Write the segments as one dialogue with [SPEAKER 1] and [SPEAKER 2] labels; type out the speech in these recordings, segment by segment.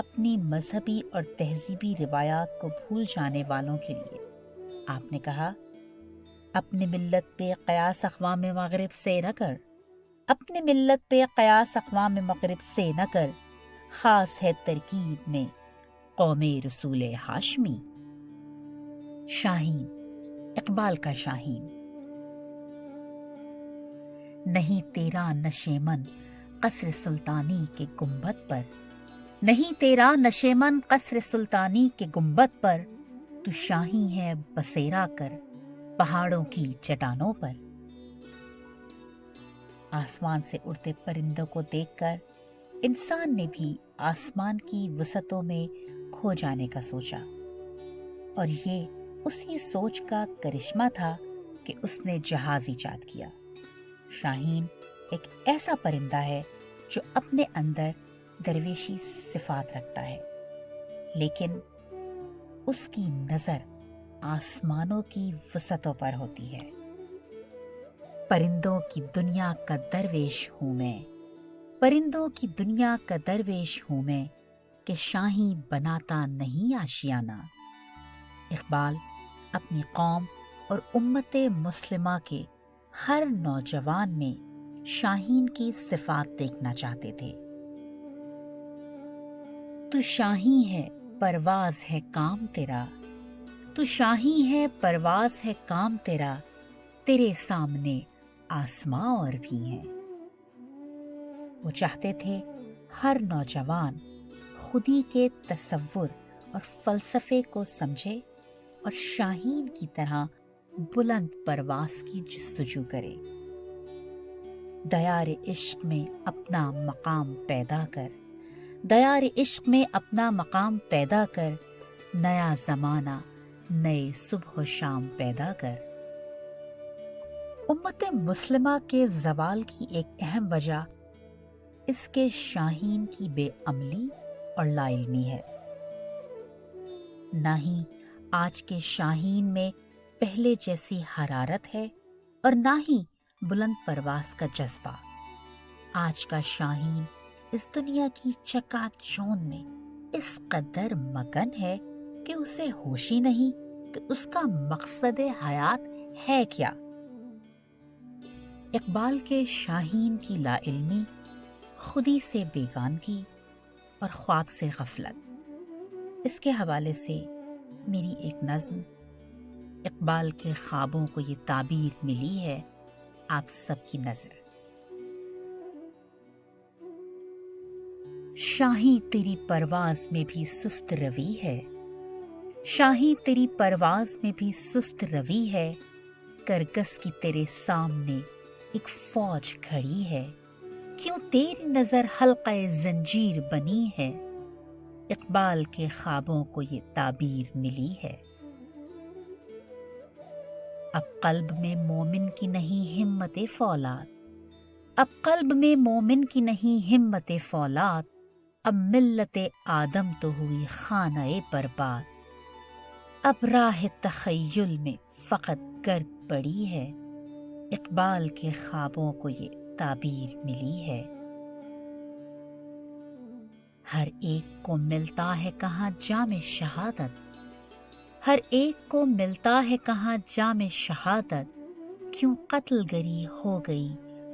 [SPEAKER 1] اپنی مذہبی اور تہذیبی روایات کو بھول جانے والوں کے لیے آپ نے کہا، اپنی ملت پہ قیاس اقوام مغرب سے نہ کر، اپنی ملت پہ قیاس اقوام مغرب سے نہ کر، خاص ہے ترکیب میں قوم رسول ہاشمی۔ شاہین، اقبال کا شاہین۔ نہیں تیرا نشیمن قصر سلطانی کے گنبد پر، نہیں تیرا نشیمن قصر سلطانی کے گنبد پر، تو شاہی ہے بسیرا کر پہاڑوں کی چٹانوں پر۔ آسمان سے اڑتے پرندوں کو دیکھ کر انسان نے بھی آسمان کی وسعتوں میں کھو جانے کا سوچا، اور یہ اسی سوچ کا کرشمہ تھا کہ اس نے جہاز ایجاد کیا۔ شاہین ایک ایسا پرندہ ہے جو اپنے اندر درویشی صفات رکھتا ہے، لیکن اس کی نظر آسمانوں کی وسعتوں پر ہوتی ہے۔ پرندوں کی دنیا کا درویش ہوں میں، پرندوں کی دنیا کا درویش ہوں میں، کہ شاہی بناتا نہیں آشیانہ۔ اقبال اپنی قوم اور امت مسلمہ کے ہر نوجوان میں شاہین کی صفات دیکھنا چاہتے تھے۔ تو شاہی ہے پرواز ہے کام تیرا، تو شاہی ہے پرواز ہے کام تیرا، تیرے سامنے آسماں اور بھی ہیں۔ وہ چاہتے تھے ہر نوجوان خودی کے تصور اور فلسفے کو سمجھے اور شاہین کی طرح بلند پرواز کی جستجو کرے۔ دیار عشق میں اپنا مقام پیدا کر، دیار عشق میں اپنا مقام پیدا کر، نیا زمانہ نئے صبح و شام پیدا کر۔ امت مسلمہ کے زوال کی ایک اہم وجہ اس کے شاہین کی بے عملی اور لا علمی ہے۔ نہ ہی آج کے شاہین میں پہلے جیسی حرارت ہے اور نہ ہی بلند پرواز کا جذبہ۔ آج کا شاہین اس دنیا کی چکا چوند میں اس قدر مگن ہے کہ اسے ہوش ہی نہیں کہ اس کا مقصد حیات ہے کیا۔ اقبال کے شاہین کی لا علمی، خودی سے بیگانگی اور خواب سے غفلت، اس کے حوالے سے میری ایک نظم، اقبال کے خوابوں کو یہ تعبیر ملی ہے آپ سب کی نظر۔ شاہی تیری پرواز میں بھی سست روی ہے، شاہی تیری پرواز میں بھی سست روی ہے، کرگس کی تیرے سامنے ایک فوج کھڑی ہے، کیوں تیری نظر حلقہ زنجیر بنی ہے، اقبال کے خوابوں کو یہ تعبیر ملی ہے۔ اب قلب میں مومن کی نہیں ہمت فولاد، اب قلب میں مومن کی نہیں ہمت فولاد، اب ملت آدم تو ہوئی خانہ برباد، اب راہ تخیل میں فقط گرد پڑی ہے، اقبال کے خوابوں کو یہ تعبیر ملی ہے۔ ہر ایک کو ملتا ہے کہاں جام شہادت، ہر ایک کو ملتا ہے کہاں جام شہادت، کیوں قتل گری ہو گئی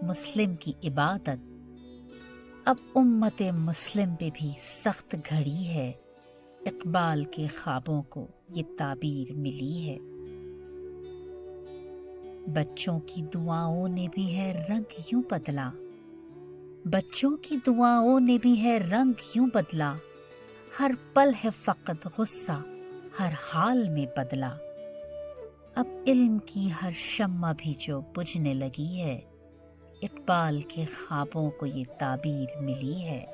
[SPEAKER 1] مسلم کی عبادت، اب امت مسلم پہ بھی سخت گھڑی ہے، اقبال کے خوابوں کو یہ تعبیر ملی ہے۔ بچوں کی دعاؤں نے بھی ہے رنگ یوں بدلا، بچوں کی دعاؤں نے بھی ہے رنگ یوں بدلا، ہر پل ہے فقط غصہ ہر حال میں بدلا، اب علم کی ہر شمع بھی جو بجھنے لگی ہے، اقبال کے خوابوں کو یہ تعبیر ملی ہے۔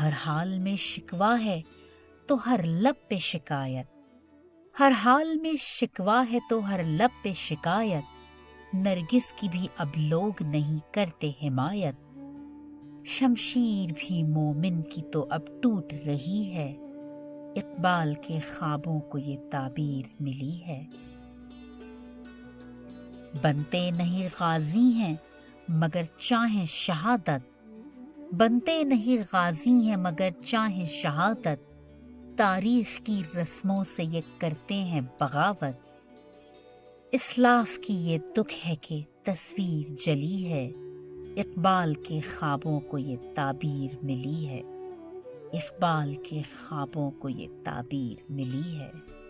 [SPEAKER 1] ہر حال میں شکوہ ہے تو ہر لب پہ شکایت، ہر حال میں شکوہ ہے تو ہر لب پہ شکایت، نرگس کی بھی اب لوگ نہیں کرتے حمایت، شمشیر بھی مومن کی تو اب ٹوٹ رہی ہے، اقبال کے خوابوں کو یہ تعبیر ملی ہے۔ بنتے نہیں غازی ہیں مگر چاہیں شہادت، بنتے نہیں غازی ہیں مگر چاہیں شہادت، تاریخ کی رسموں سے یہ کرتے ہیں بغاوت۔ اسلاف کی یہ دکھ ہے کہ تصویر جلی ہے، اقبال کے خوابوں کو یہ تعبیر ملی ہے، اقبال کے خوابوں کو یہ تعبیر ملی ہے۔